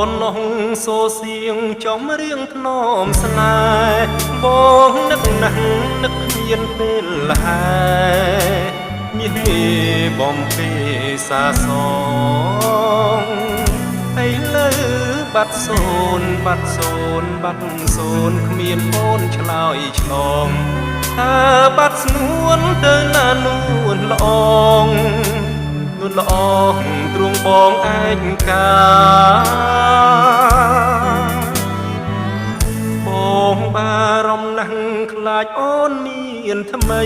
នឡងសូសៀងចំរៀងធ្នមស្នេហ៍បងនឹកណាស់នឹកគ្មានពេលលហើយមាសមេបំពេសាសងឥឡូវបាត់សូនបាត់សូនបាត់សូនគ្មានអូនឆ្លើយឆ្លងតើបាត់ស្នួនទៅណានួនល្អងនួនល្អងទ្រង់បងឯងកាបងបារម្ភណាស់ខ្លាចអូនមានថ្មី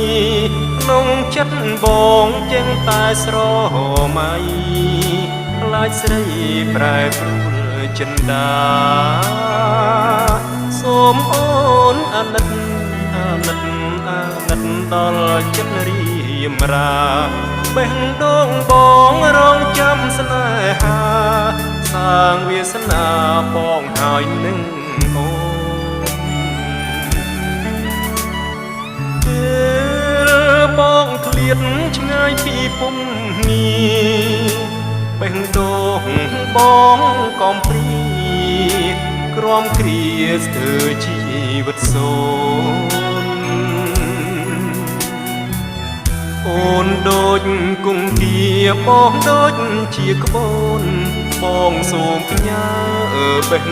ក្នុងចិត្តបងចេញតែស្រមៃខ្លាចស្រីប្រែប្រួលចិន្តាសូមអូនអាណិតអាណិតអាណិតដល់ចិត្តរៀមរាបេះដូងបងរងចាំស្នេហាសាងវាសនាបងហើយនឹងអូនបងឃ្លាតឆ្ងាយពីពុំងារបេះដូងបងកំព្រីក្រំគ្រាស្ទើរជីវិតសូនអូនដូចគង្គាបងដូចជាក្បូនបងសូមផ្ញើបេះ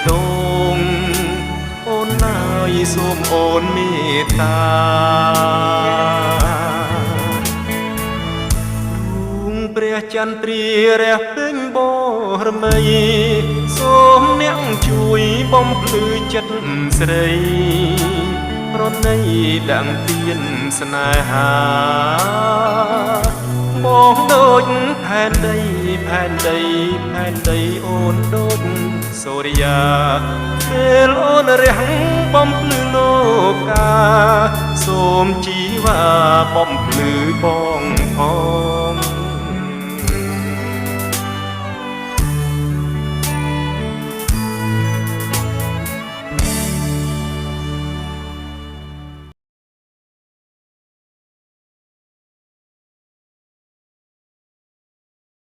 ដូងអូនណាយសូមអូនមេត្តាព្រះចន្ទ្រារះពេញបរមីសូមអ្នកជួយបំភ្លឺចិត្តស្រីរណីដាំងទៀនស្នេហាបងដូចផែនដីផែនដីផែនដីអូនដូចសូរិយាពេលអូនរះបំភ្លឺលោកកាសូមជីវ៉ាបំភ្លឺបងផង